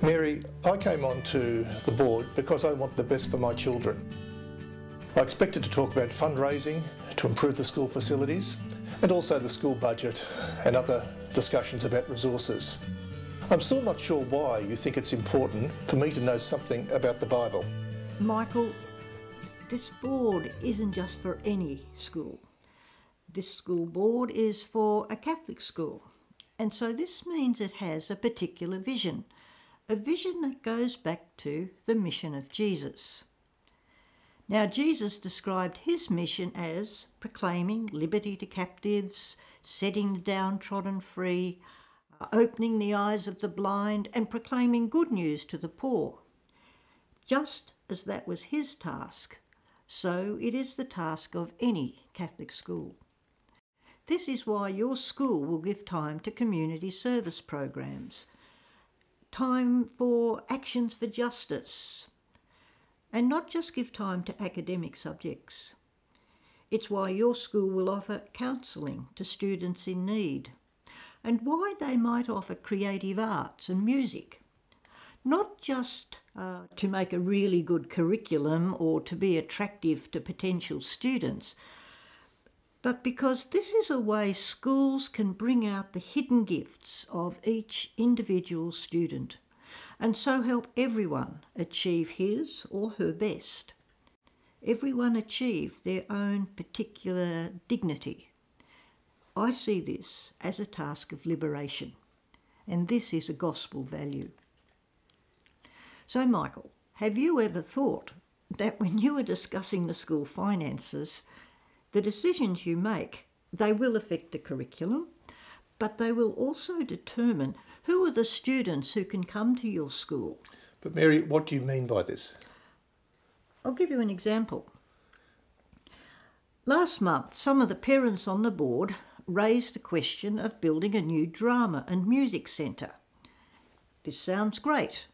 Mary, I came onto the board because I want the best for my children. I expected to talk about fundraising to improve the school facilities and also the school budget and other discussions about resources. I'm still not sure why you think it's important for me to know something about the Bible. Michael, this board isn't just for any school. This school board is for a Catholic school, and so this means it has a particular vision, a vision that goes back to the mission of Jesus. Now, Jesus described his mission as proclaiming liberty to captives, setting the downtrodden free, opening the eyes of the blind, and proclaiming good news to the poor. Just as that was his task, so it is the task of any Catholic school. This is why your school will give time to community service programs, time for actions for justice, and not just give time to academic subjects. It's why your school will offer counselling to students in need, and why they might offer creative arts and music, not just to make a really good curriculum or to be attractive to potential students, but because this is a way schools can bring out the hidden gifts of each individual student and so help everyone achieve his or her best. Everyone achieve their own particular dignity. I see this as a task of liberation, and this is a gospel value. So, Michael, have you ever thought that when you are discussing the school finances, the decisions you make, they will affect the curriculum, but they will also determine who are the students who can come to your school? But Mary, what do you mean by this? I'll give you an example. Last month, some of the parents on the board raised the question of building a new drama and music centre. This sounds great.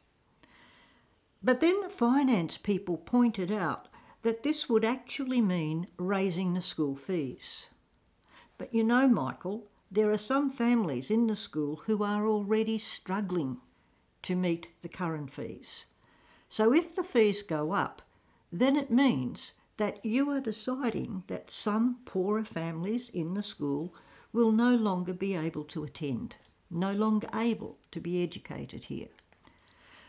But then the finance people pointed out that this would actually mean raising the school fees. But you know, Michael, there are some families in the school who are already struggling to meet the current fees. So if the fees go up, then it means that you are deciding that some poorer families in the school will no longer be able to attend, no longer able to be educated here.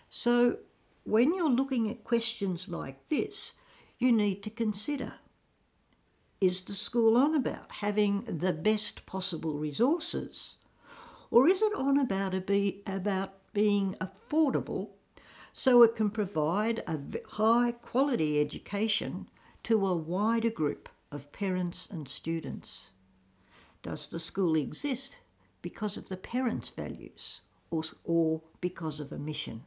So when you're looking at questions like this, you need to consider, is the school on about having the best possible resources, or is it on about being affordable so it can provide a high quality education to a wider group of parents and students? Does the school exist because of the parents' values or because of a mission?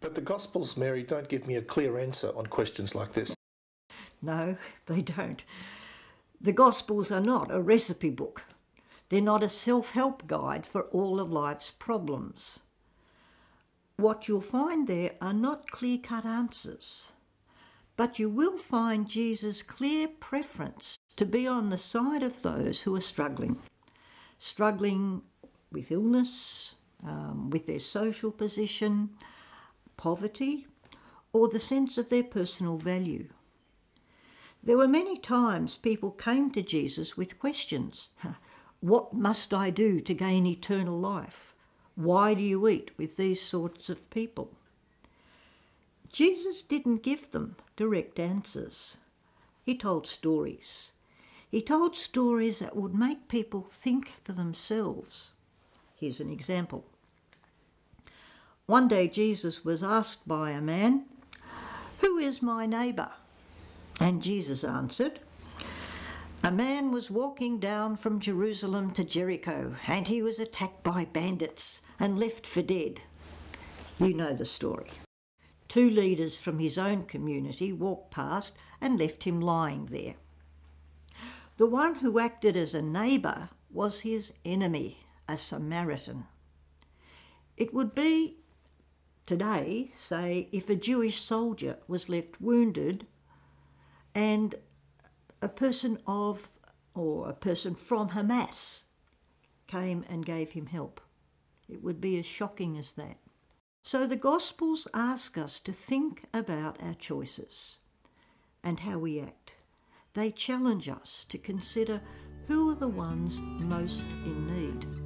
But the Gospels, Mary, don't give me a clear answer on questions like this. No, they don't. The Gospels are not a recipe book. They're not a self-help guide for all of life's problems. What you'll find there are not clear-cut answers, but you will find Jesus' clear preference to be on the side of those who are struggling with illness, with their social position, poverty, or the sense of their personal value. There were many times people came to Jesus with questions. What must I do to gain eternal life? Why do you eat with these sorts of people? Jesus didn't give them direct answers. He told stories. He told stories that would make people think for themselves. Here's an example. One day Jesus was asked by a man, "Who is my neighbour?" And Jesus answered, "A man was walking down from Jerusalem to Jericho, and he was attacked by bandits and left for dead." You know the story. 2 leaders from his own community walked past and left him lying there. The one who acted as a neighbour was his enemy, a Samaritan. It would be today, say, if a Jewish soldier was left wounded and a person from Hamas came and gave him help. It would be as shocking as that. So the Gospels ask us to think about our choices and how we act. They challenge us to consider who are the ones most in need.